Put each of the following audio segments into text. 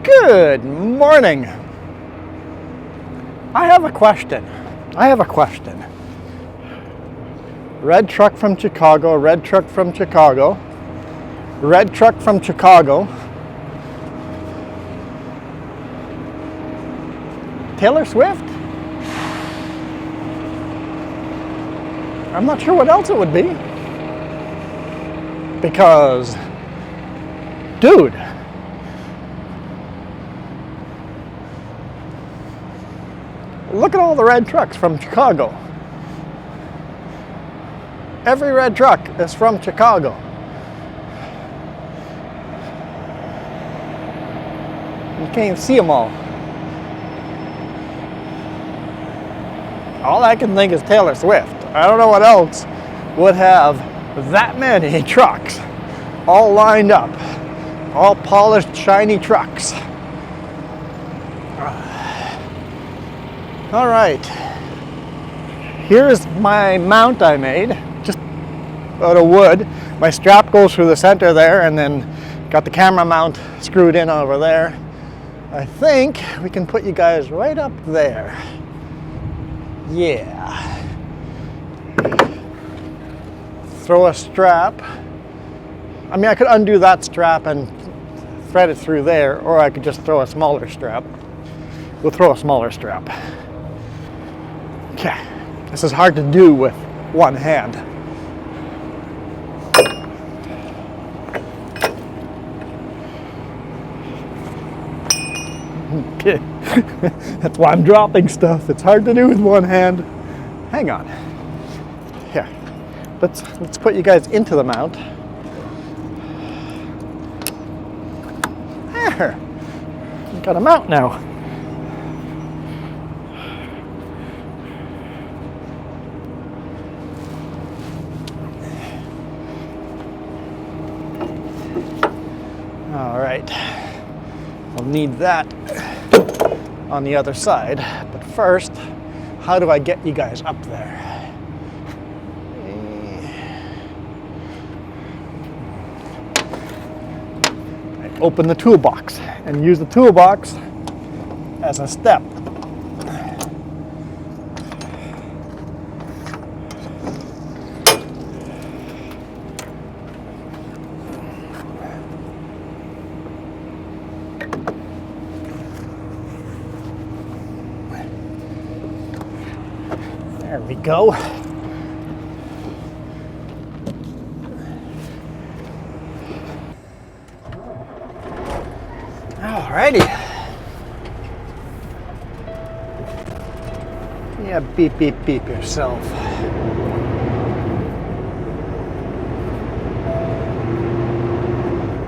Good morning. I have a question. Red truck from Chicago, red truck from Chicago, red truck from Chicago. Taylor Swift? I'm not sure what else it would be. Because, dude, look at all the red trucks from Chicago. Every red truck is from Chicago. You can't even see them all. All I can think is Taylor Swift. I don't know what else would have that many trucks all lined up. All polished, shiny trucks. All right. Here's my mount I made, just out of wood. My strap goes through the center there, and then got the camera mount screwed in over there. I think we can put you guys right up there. Yeah. Throw a strap. I mean, I could undo that strap and thread it through there, or I could just throw a smaller strap. We'll throw a smaller strap. Okay. This is hard to do with one hand. Okay. That's why I'm dropping stuff. It's hard to do with one hand. Hang on. Here. Let's put you guys into the mount. There. Got a mount now. All right. We'll need that on the other side, but first, how do I get you guys up there? I open the toolbox and use the toolbox as a step. There we go. Alrighty. Yeah, beep, beep, beep yourself.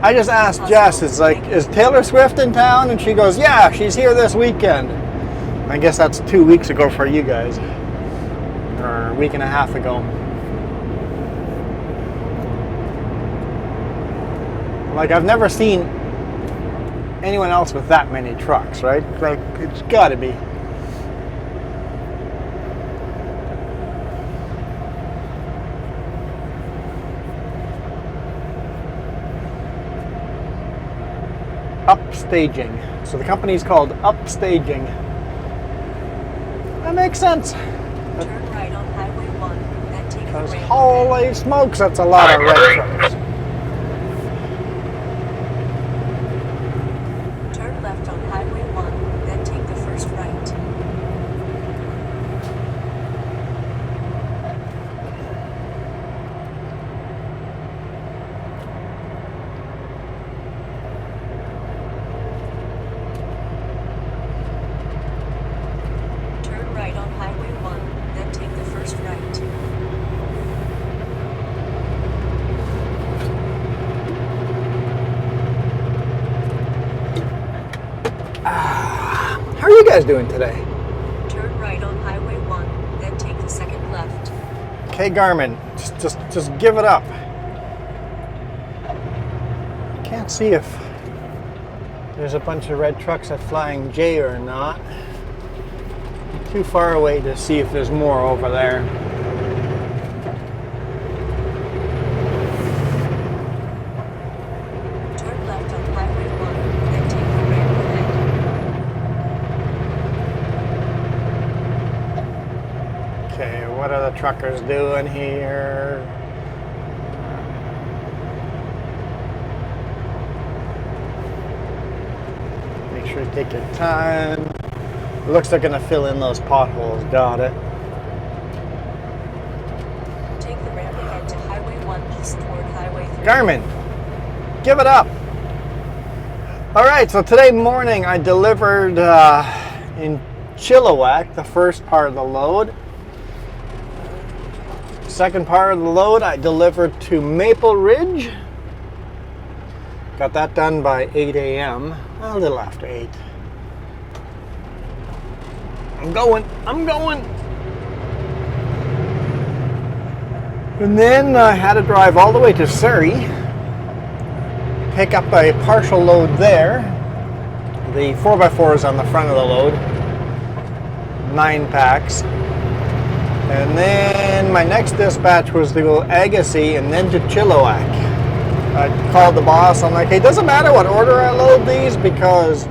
I just asked Jess, it's like, is Taylor Swift in town? And she goes, yeah, she's here this weekend. I guess that's 2 weeks ago for you guys. Or a week and a half ago. Like, I've never seen anyone else with that many trucks, right? Like, it's gotta be. Upstaging. So the company's called Upstaging. That makes sense. Turn right on Highway 1, then take the Because ramp. holy smokes, that's a lot of red trucks. Turn left on Highway 1, then take the first right. Turn right on Highway 1, then take the first right. How are you guys doing today? Turn right on Highway 1, then take the second left. Okay, Garmin, just give it up. Can't see if there's a bunch of red trucks at Flying J or not. Too far away to see if there's more over there. Turn left on Highway 1, then take the ramp. what truckers doing here. Make sure you take your time. It looks like they're gonna fill in those potholes. Got it. Take the ramp ahead to Highway 1 east toward Highway 3. Garmin, give it up. All right, so today morning I delivered in Chilliwack the first part of the load. Second part of the load I delivered to Maple Ridge. Got that done by 8 a.m. A little after 8. I'm going. And then I had to drive all the way to Surrey, pick up a partial load there. The 4x4 is on the front of the load, 9 packs. And then my next dispatch was to go Agassiz and then to Chilliwack. I called the boss. I'm like, hey, doesn't matter what order I load these, because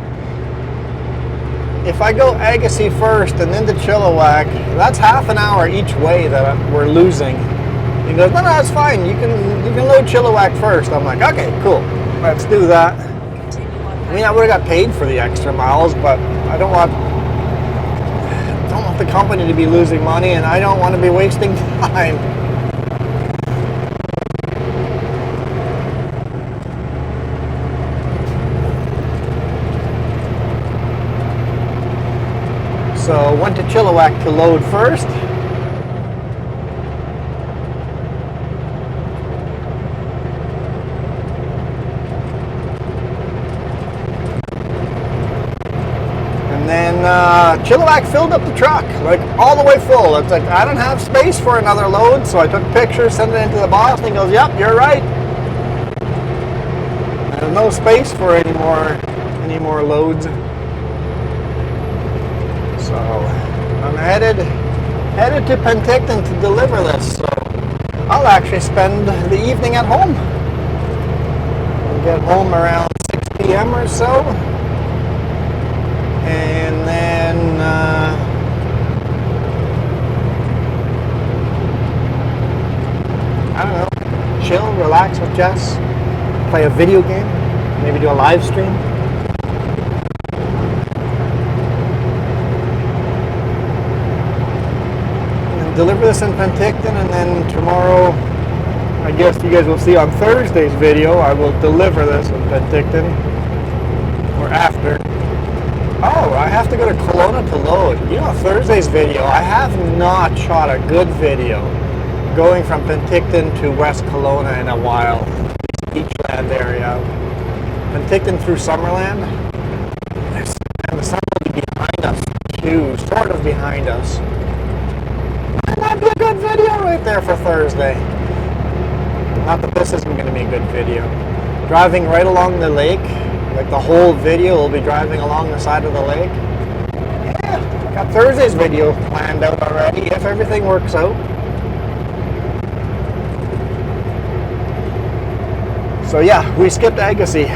if I go Agassiz first and then to Chilliwack, that's half an hour each way that we're losing. He goes, no, that's fine. You can load Chilliwack first. I'm like, okay, cool. Let's do that. I mean, I would have got paid for the extra miles, but I don't want the company to be losing money, and I don't want to be wasting time. So went to Chilliwack to load first. And then Chilliwack filled up the truck, like all the way full. It's like, I don't have space for another load, so I took pictures, sent it into the boss, and he goes, yep, you're right. There's no space for any more loads. So I'm headed to Penticton to deliver this. So I'll actually spend the evening at home. I'll get home around 6 p.m. or so. And then I don't know, chill, relax with Jess, play a video game, maybe do a live stream. Deliver this in Penticton, and then tomorrow, I guess you guys will see on Thursday's video, I will deliver this in Penticton, or after. Oh, I have to go to Kelowna to load. You know, Thursday's video, I have not shot a good video going from Penticton to West Kelowna in a while. Beachland area. Penticton through Summerland. And the sun will be behind us too, sort of behind us. That'd be a good video right there for Thursday. Not that this isn't going to be a good video. Driving right along the lake, like the whole video will be driving along the side of the lake. Yeah, got Thursday's video planned out already if everything works out. So yeah, we skipped Agassiz.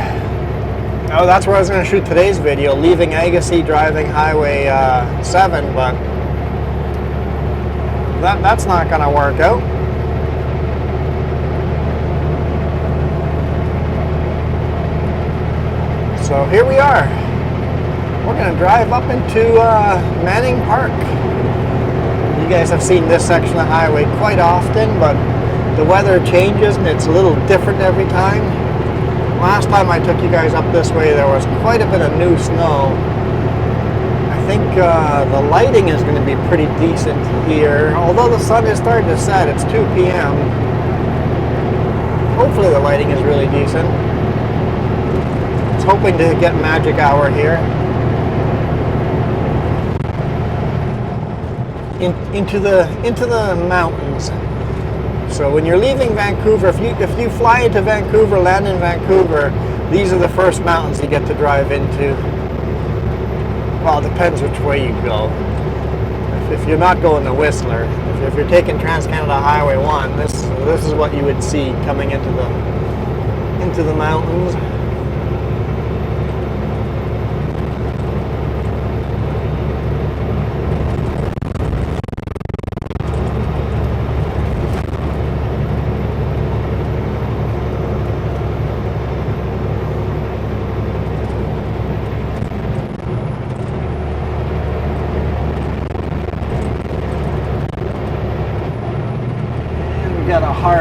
Oh, that's where I was going to shoot today's video, leaving Agassiz, driving Highway 7, but that's not going to work out. So here we are. We're going to drive up into Manning Park. You guys have seen this section of the highway quite often, but the weather changes and it's a little different every time. Last time I took you guys up this way, there was quite a bit of new snow. I think the lighting is going to be pretty decent here. Although the sun is starting to set, it's 2 p.m. Hopefully the lighting is really decent. I was hoping to get magic hour here. Into the mountains. So when you're leaving Vancouver, if you fly into Vancouver, land in Vancouver, these are the first mountains you get to drive into. Well, it depends which way you go. If you're not going to Whistler, if you're taking Trans-Canada Highway 1, this is what you would see coming into the mountains.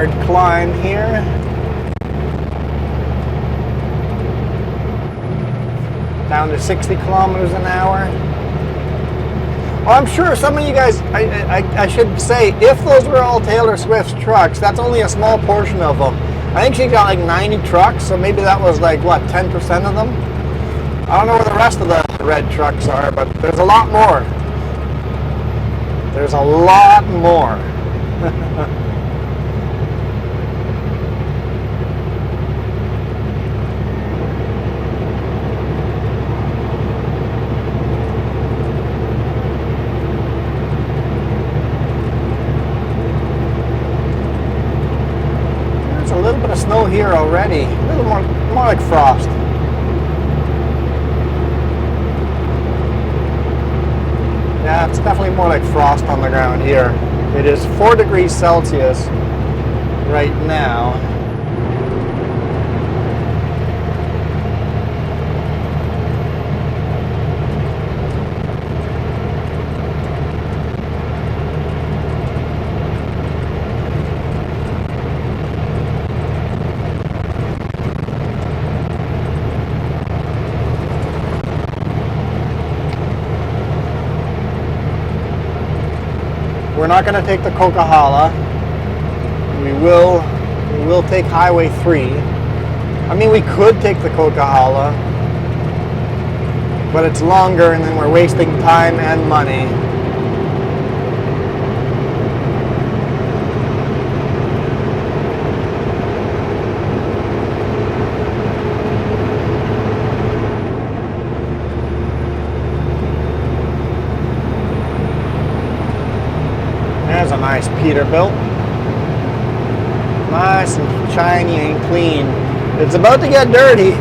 hard climb here. Down to 60 kilometers an hour. Well, I'm sure some of you guys, I should say, if those were all Taylor Swift's trucks, that's only a small portion of them. I think she got like 90 trucks, so maybe that was like, what, 10% of them? I don't know where the rest of the red trucks are, but there's a lot more. There's a lot more. There's a little bit of snow here already. A little more like frost. Yeah, it's definitely more like frost on the ground here. It is 4 degrees Celsius right now. We're not going to take the Coquihalla. We will take Highway 3. I mean, we could take the Coquihalla, but it's longer and then we're wasting time and money. There's a nice Peterbilt. Nice and shiny and clean. It's about to get dirty.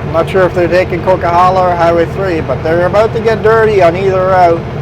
I'm not sure if they're taking Coquihalla or Highway 3, but they're about to get dirty on either route.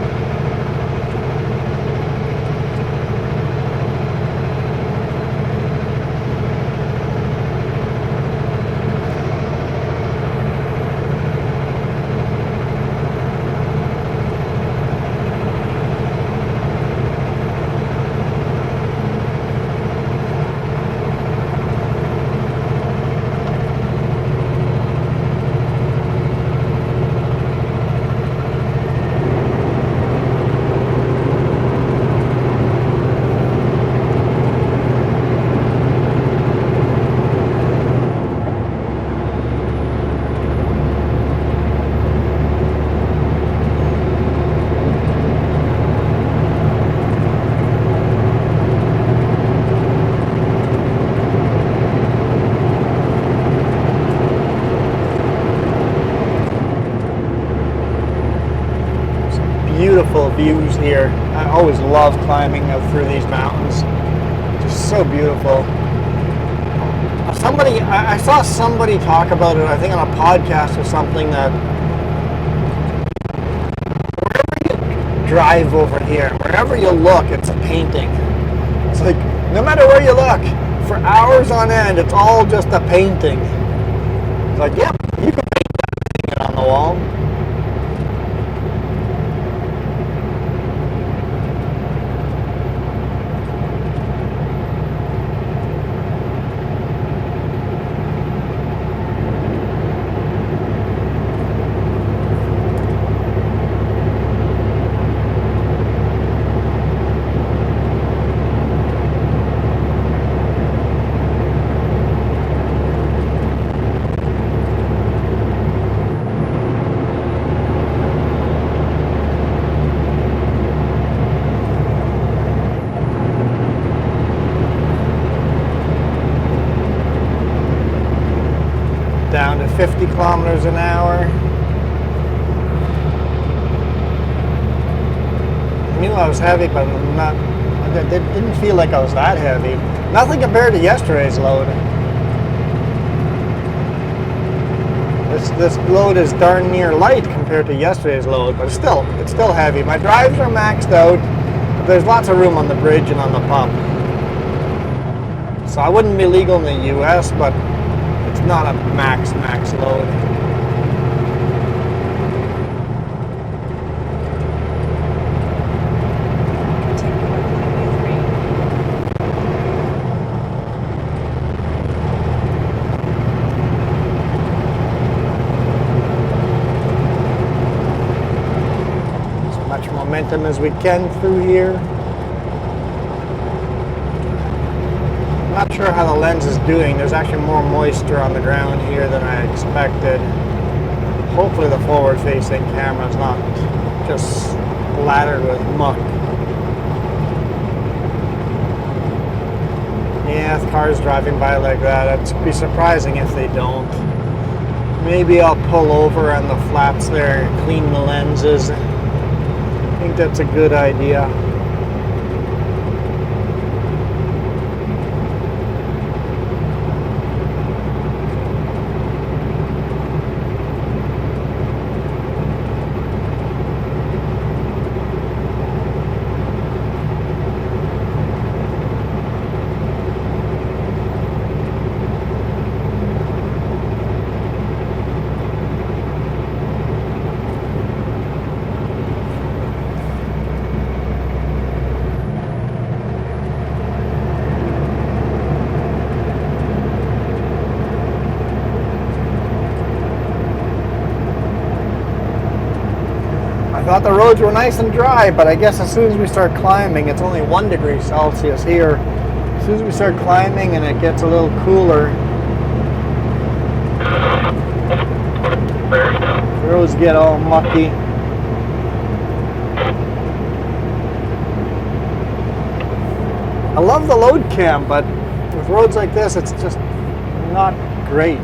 Beautiful views here. I always love climbing up through these mountains. Just so beautiful. I saw somebody talk about it, I think on a podcast or something, that wherever you drive over here, wherever you look, it's a painting. It's like, no matter where you look, for hours on end, it's all just a painting. It's like, yep, you can paint that thing on the wall. Down to 50 kilometers an hour. I knew I was heavy, but it didn't feel like I was that heavy. Nothing compared to yesterday's load. This load is darn near light compared to yesterday's load, but it's still heavy. My drives are maxed out. There's lots of room on the bridge and on the pump. So I wouldn't be legal in the US, but it's not a max load. momentum as we can through here. Not sure how the lens is doing. There's actually more moisture on the ground here than I expected. Hopefully the forward-facing camera is not just splattered with muck. Yeah, if cars driving by like that, it'd be surprising if they don't. Maybe I'll pull over on the flaps there and clean the lenses. I think that's a good idea. I thought the roads were nice and dry, but I guess as soon as we start climbing, it's only 1 degree Celsius here. As soon as we start climbing and it gets a little cooler, the roads get all mucky. I love the load cam, but with roads like this, it's just not great.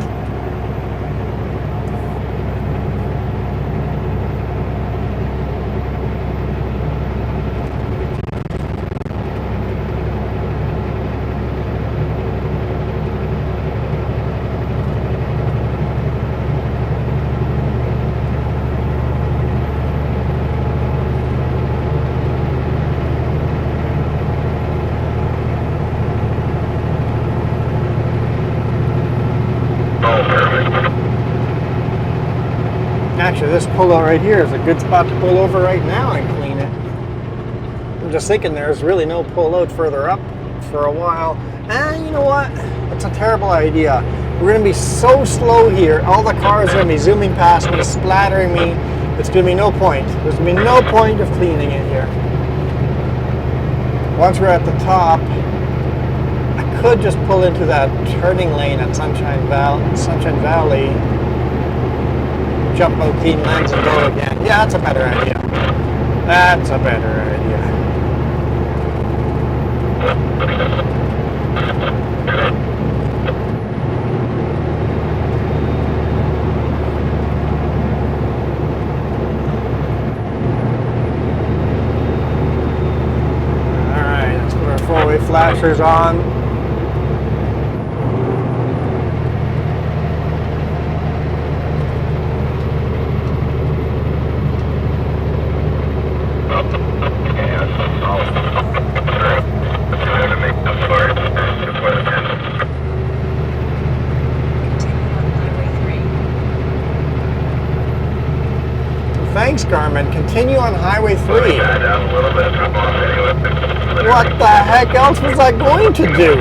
Actually, this pullout right here is a good spot to pull over right now and clean it. I'm just thinking there's really no pullout further up for a while. And you know what? It's a terrible idea. We're going to be so slow here. All the cars are going to be zooming past me, splattering me. It's going to be no point. There's going to be no point of cleaning it here. Once we're at the top, I could just pull into that turning lane at Sunshine Valley, jump out, clean lens, and go again. Yeah, that's a better idea. That's a better idea. Alright, let's put our four-way flashers on. Thanks, Garmin. Continue on Highway 3. What the heck else was I going to do?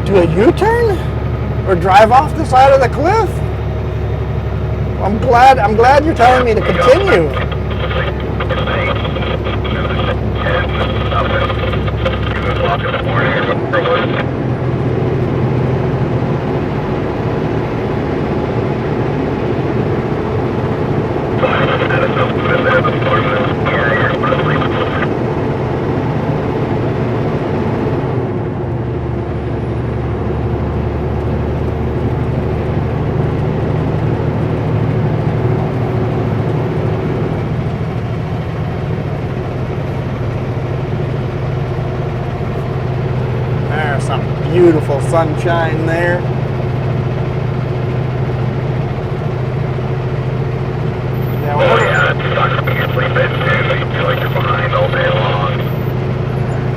Do a U-turn? Or drive off the side of the cliff? I'm glad you're telling me to continue. There's some beautiful sunshine there.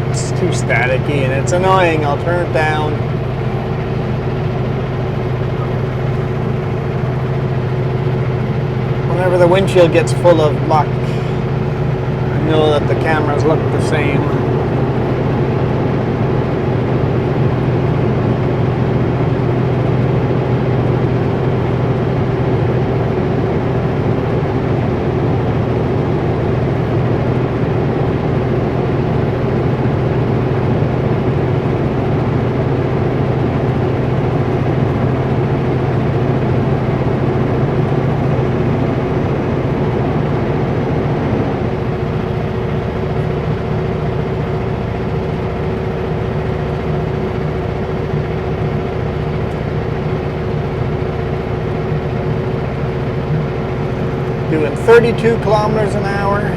It's too staticky and it's annoying. I'll turn it down. Whenever the windshield gets full of muck, I know that the cameras look the same. 32 kilometers an hour.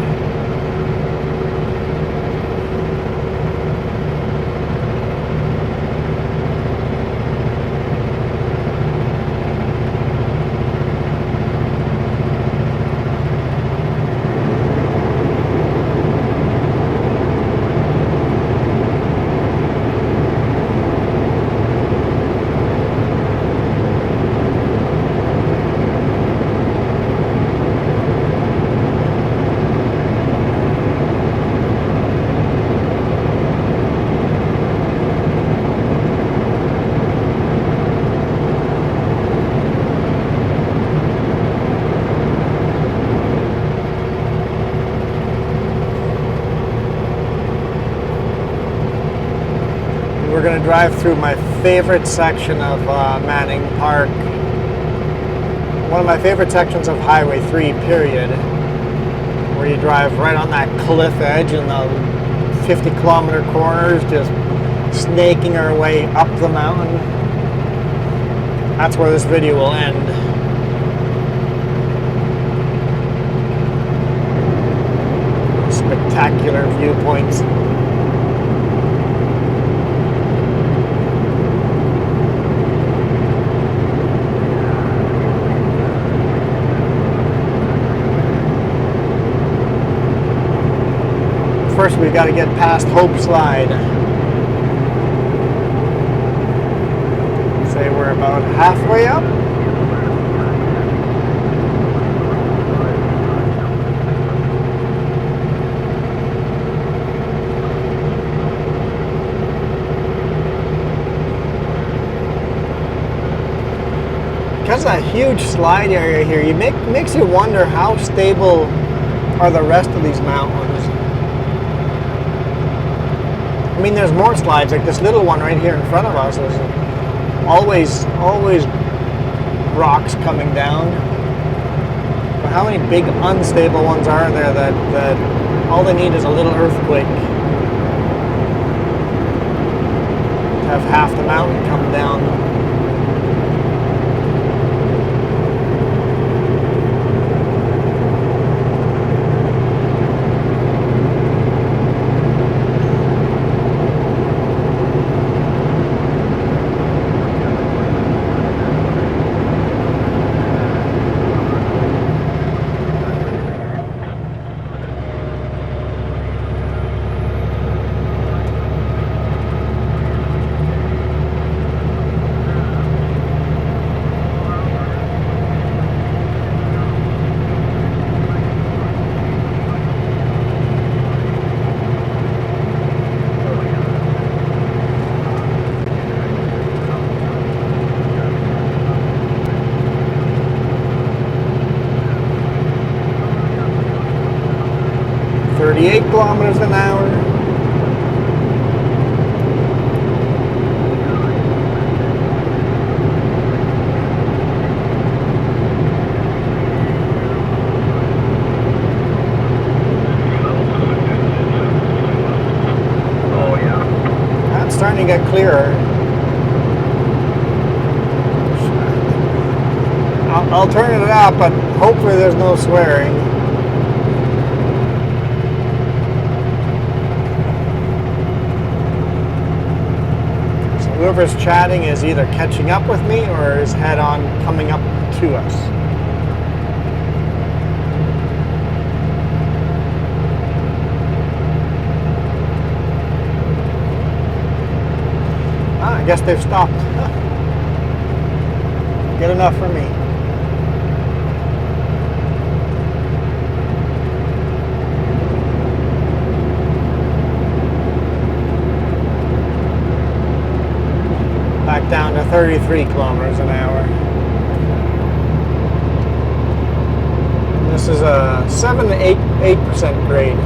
We're going to drive through my favorite section of Manning Park. One of my favorite sections of Highway 3, period. Where you drive right on that cliff edge and the 50-kilometer corners, just snaking our way up the mountain. That's where this video will end. Spectacular viewpoints. First, we've got to get past Hope Slide. Say we're about halfway up. Because of that huge slide area here, makes you wonder how stable are the rest of these mountains. I mean, there's more slides, like this little one right here in front of us. There's always rocks coming down. But how many big unstable ones are there that all they need is a little earthquake to have half the mountain come down? 38 kilometers an hour. That's starting to get clearer. I'll turn it up, but hopefully there's no swearing. So whoever's chatting is either catching up with me or is head on coming up to us. I guess they've stopped. Good enough for me. Back down to 33 kilometers an hour. This is a 7 to 8% grade.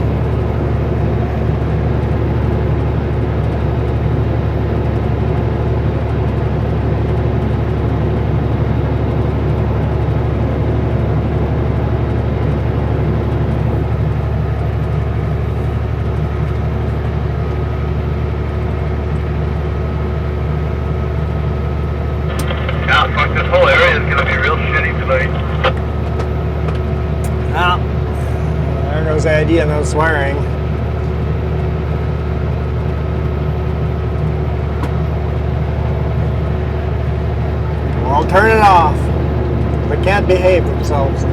idea, no swearing. I'll turn it off. They can't behave themselves.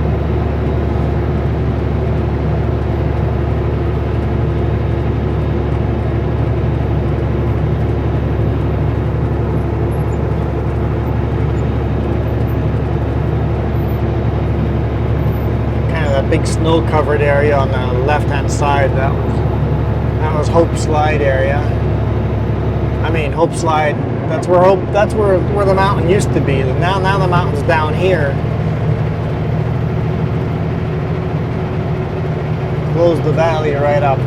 Kind of that big snow-covered area on the left-hand side. That was Hope Slide area. I mean, Hope Slide. That's where the mountain used to be. Now the mountain's down here. Close the valley right up.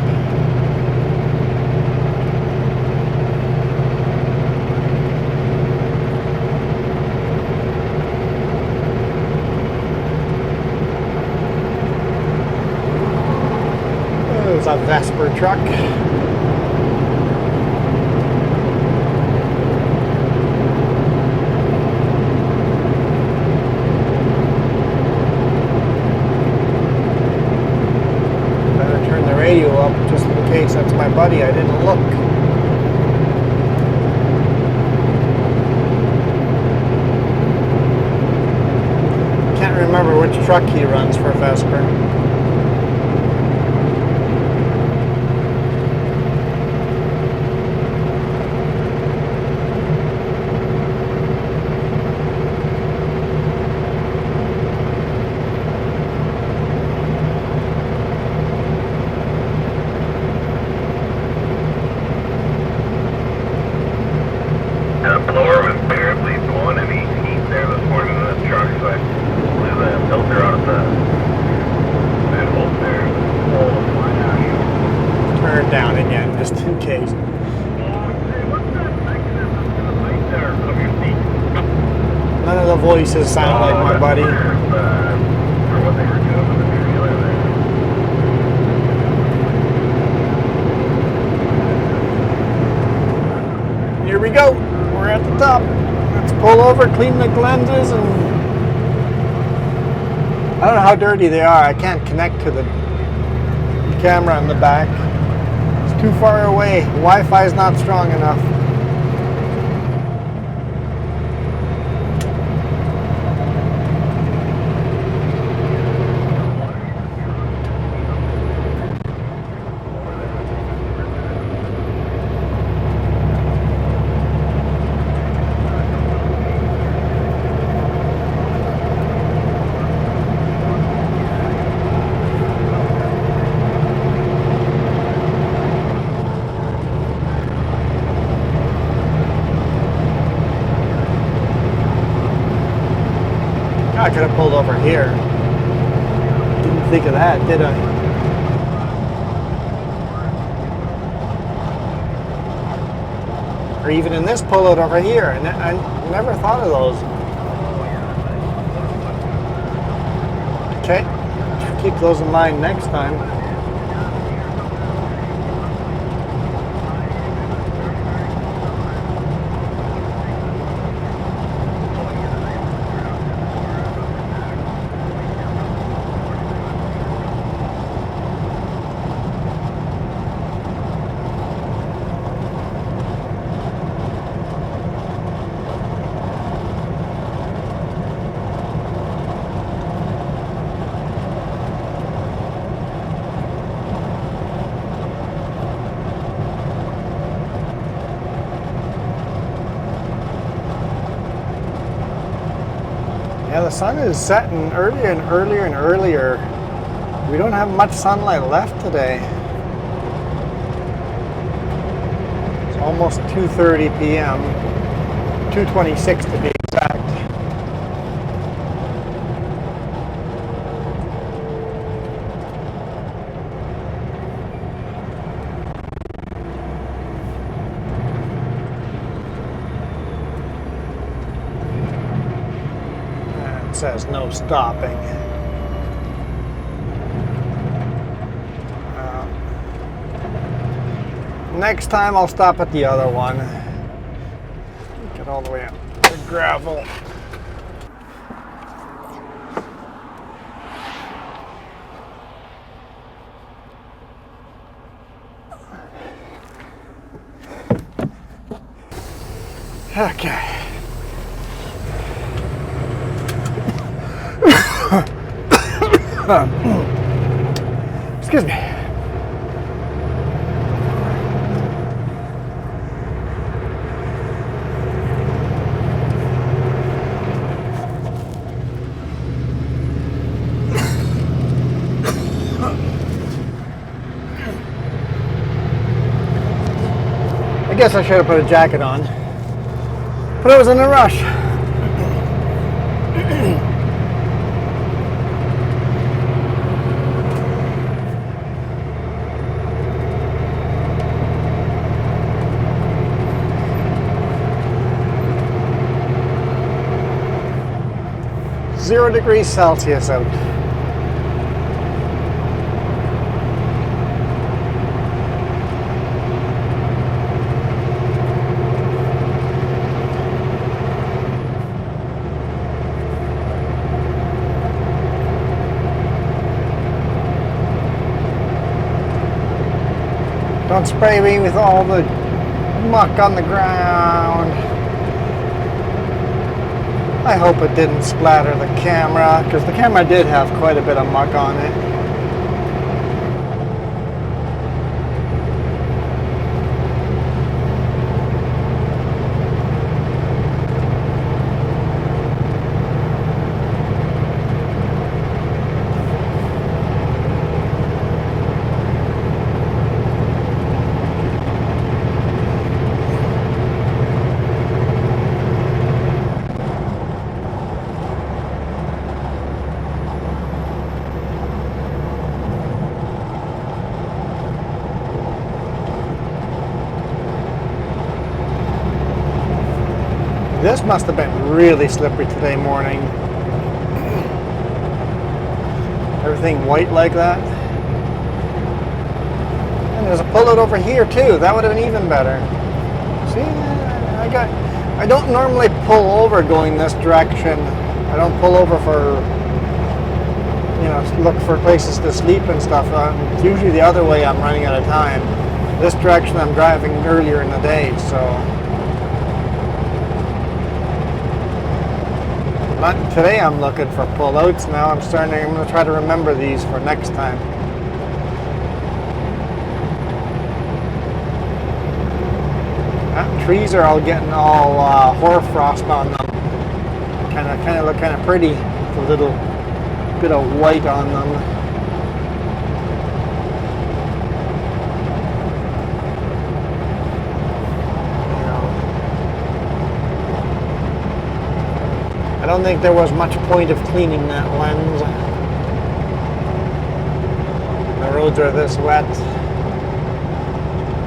There's a Vesper truck. Radio up just in case. That's my buddy. I didn't look. Can't remember which truck he runs for Vesper. Down again, just in case. None of the voices sound like my buddy. Here we go. We're at the top. Let's pull over, clean the lenses, and I don't know how dirty they are. I can't connect to the camera in the back. Too far away. Wi-Fi is not strong enough. I could have pulled over here. Didn't think of that, did I? Or even in this pullout over here. And I never thought of those. Okay, keep those in mind next time. Yeah, the sun is setting earlier and earlier and earlier. We don't have much sunlight left today. It's almost 2:30 p.m. 2:26 to be exact. Says no stopping. Next time I'll stop at the other one. Get all the way up to gravel. Okay. Excuse me. I guess I should have put a jacket on, but I was in a rush. 0 degrees Celsius out. Don't spray me with all the muck on the ground. I hope it didn't splatter the camera, because the camera did have quite a bit of muck on it. This must have been really slippery today morning. Everything white like that. And there's a pullout over here too. That would have been even better. See, I don't normally pull over going this direction. I don't pull over for, you know, look for places to sleep and stuff. It's usually the other way. I'm running out of time. This direction I'm driving earlier in the day, so. Not today I'm looking for pullouts. Now I'm going to try to remember these for next time. Trees are all getting all hoar frost on them. Kind of look kind of pretty. With a little bit of white on them. I don't think there was much point of cleaning that lens. The roads are this wet.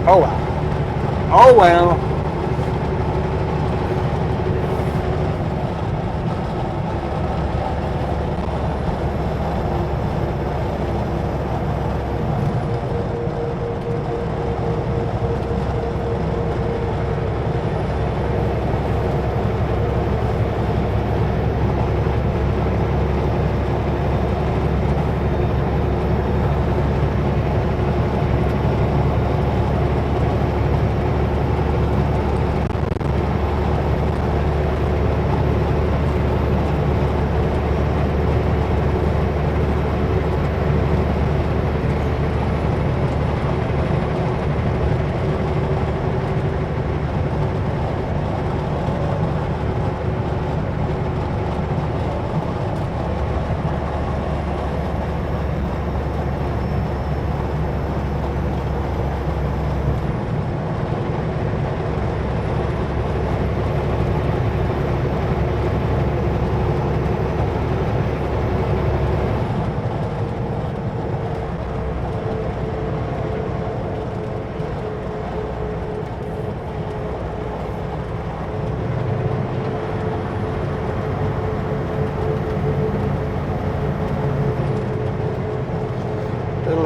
Oh well. Oh well.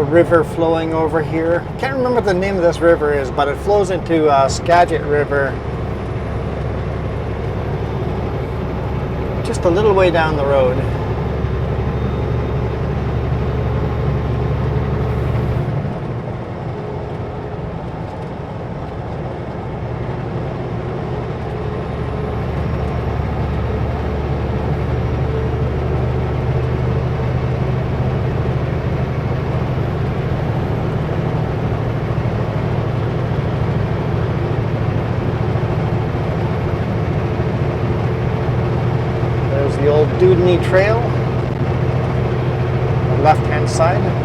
River flowing over here. Can't remember what the name of this river is, but it flows into Skagit River just a little way down the road. Dudney Trail, left hand side.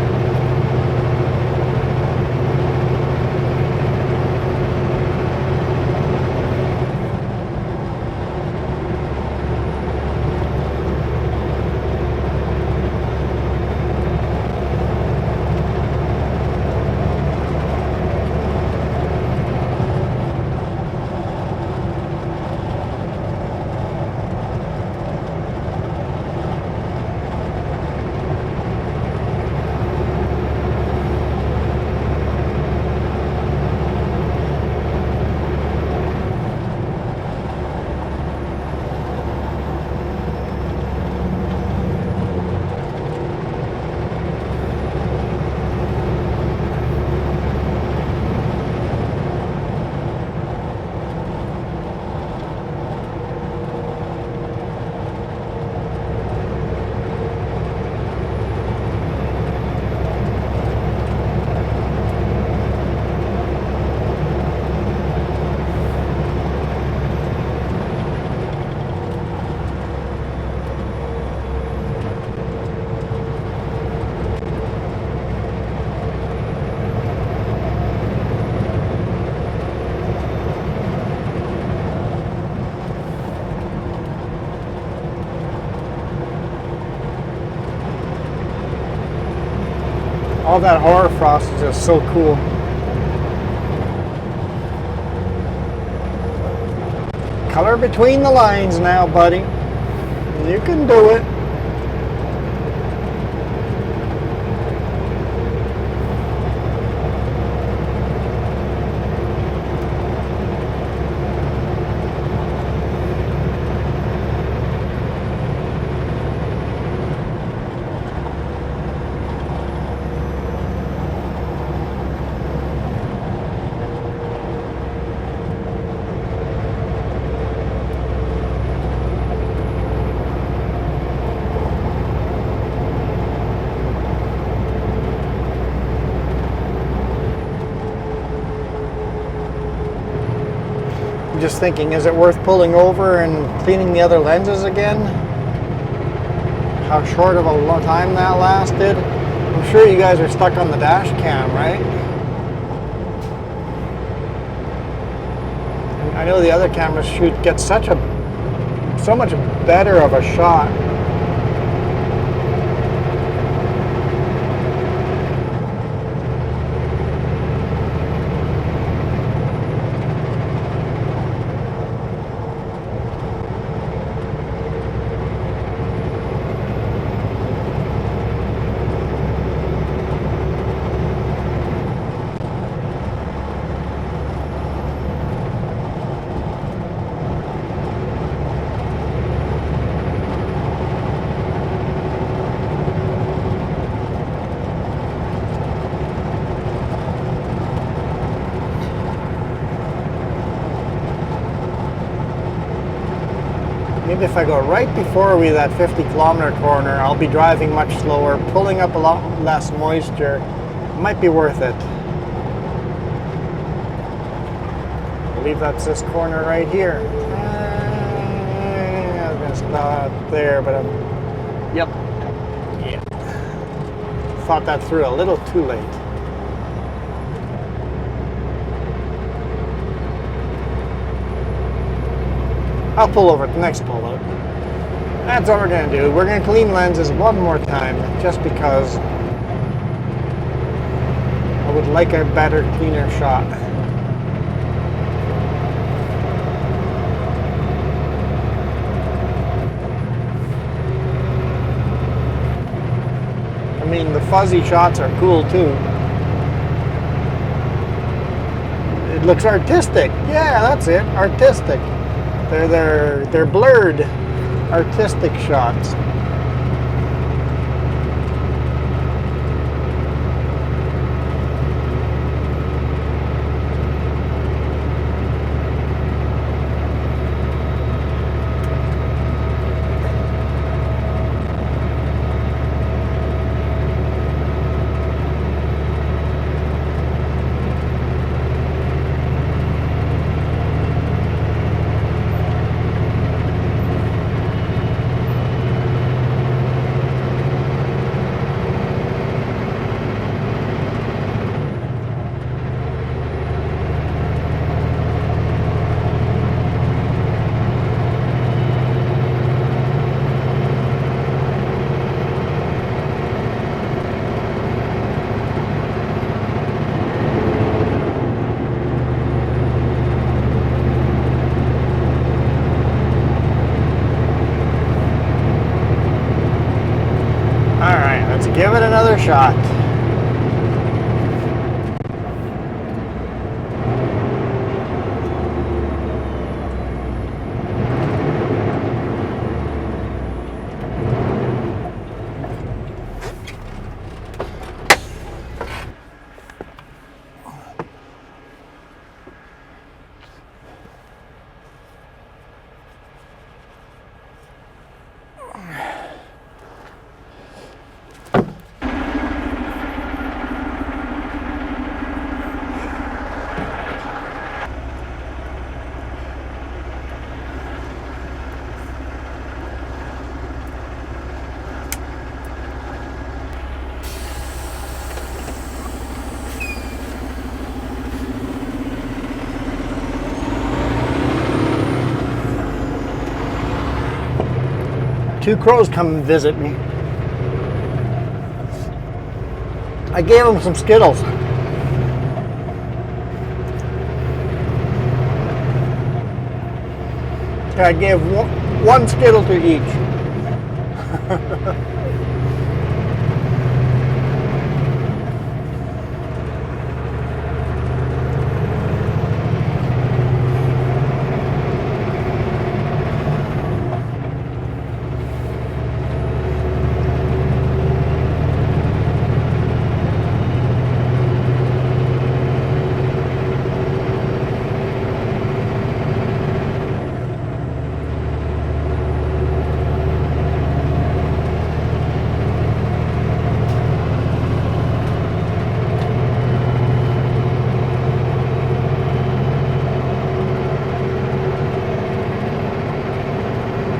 All that Hoar frost is just so cool. Color between the lines now, buddy. You can do it. Just thinking, is it worth pulling over and cleaning the other lenses again? How short of a long time that lasted. I'm sure you guys are stuck on the dash cam, right? And I know the other cameras get so much better of a shot. Maybe if I go right before that 50-kilometer corner, I'll be driving much slower, pulling up a lot less moisture. It might be worth it. I believe that's this corner right here. I was gonna stop there, but yep. Yeah. Thought that through a little too late. I'll pull over at the next pull out. That's what we're going to do. We're going to clean lenses one more time, just because I would like a better, cleaner shot. I mean, the fuzzy shots are cool too. It looks artistic. Yeah, that's it. Artistic. They're blurred, artistic shots. another shot. Two crows come and visit me. I gave them some Skittles. I gave one Skittle to each.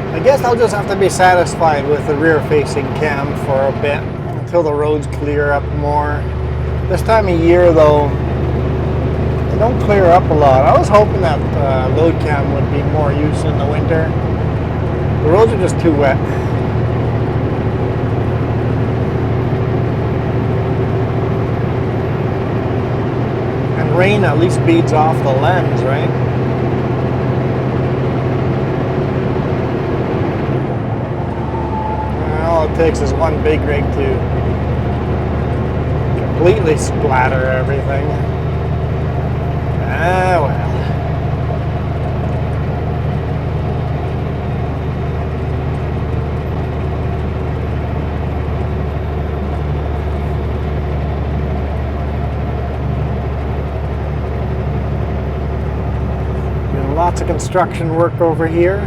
I guess I'll just have to be satisfied with the rear-facing cam for a bit until the roads clear up more. This time of year, though, they don't clear up a lot. I was hoping that load cam would be more use in the winter. The roads are just too wet. And rain at least beads off the lens, right? All it takes is one big rig to completely splatter everything. Ah, well. Doing lots of construction work over here.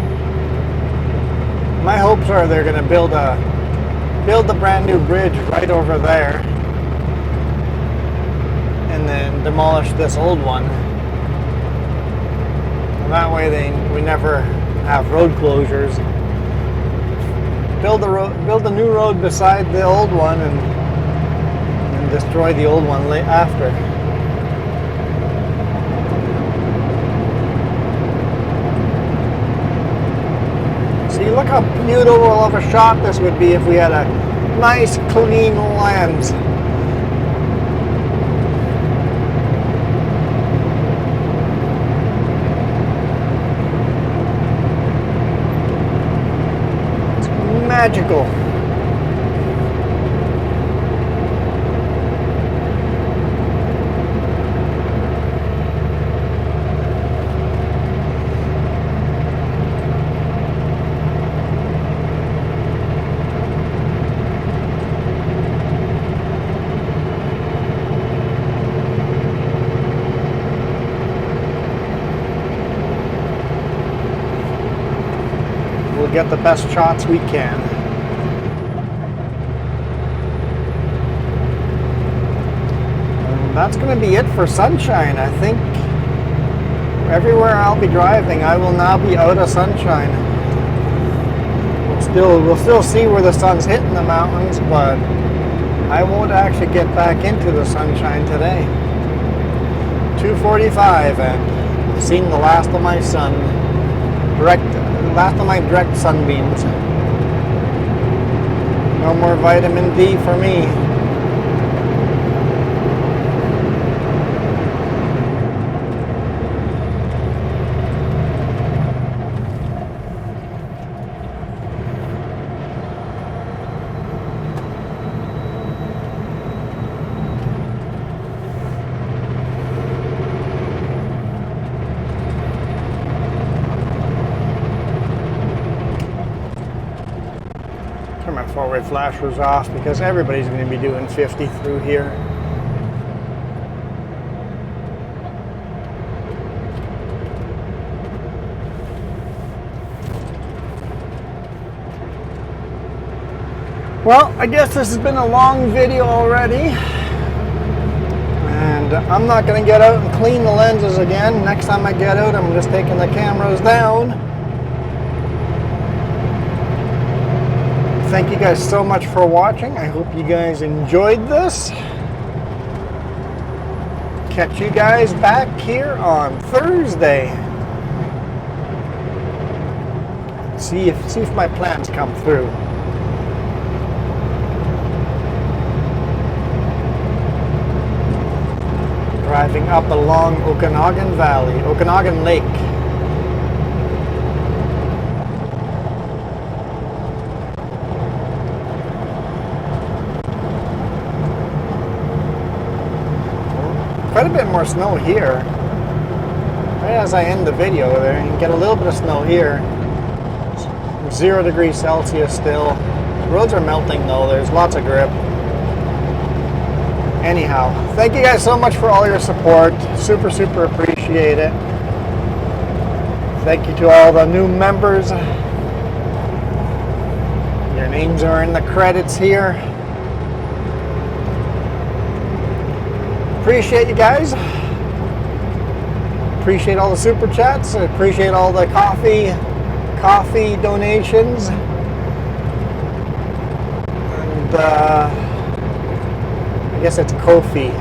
My hopes are they're going to build the brand new bridge right over there and then demolish this old one. And that way we never have road closures. Build a new road beside the old one and destroy the old one after. See, look how beautiful of a shot this would be if we had a nice clean lens. It's magical. Get the best shots we can. And that's going to be it for sunshine. I think everywhere I'll be driving, I will now be out of sunshine. We'll still see where the sun's hitting the mountains, but I won't actually get back into the sunshine today. 2:45, and I've seen the last of my sun. Last of my direct sunbeams. No more vitamin D for me. forward flash was off because everybody's going to be doing 50 through here. Well, I guess this has been a long video already, and I'm not going to get out and clean the lenses again. Next time I get out, I'm just taking the cameras down. Thank you guys so much for watching. I hope you guys enjoyed this. Catch you guys back here on Thursday. See if my plans come through. Driving up along Okanagan Valley, Okanagan Lake. Quite a bit more snow here. Right as I end the video there, you can get a little bit of snow here. 0 degrees Celsius still. Roads are melting though, there's lots of grip. Anyhow, thank you guys so much for all your support. Super, super appreciate it. Thank you to all the new members. Your names are in the credits here. Appreciate you guys. Appreciate all the super chats. Appreciate all the coffee donations. And I guess it's Ko-fi.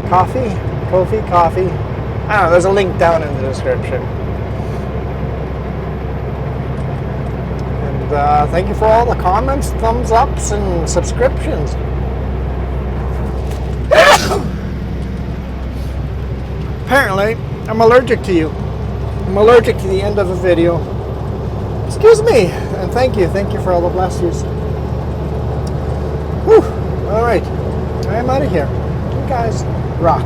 Coffee? Coffee? I don't know, there's a link down in the description. And thank you for all the comments, thumbs ups, and subscriptions. Apparently, I'm allergic to you. I'm allergic to the end of a video. Excuse me, and thank you for all the blessings. Whew, all right. I'm out of here. You guys rock.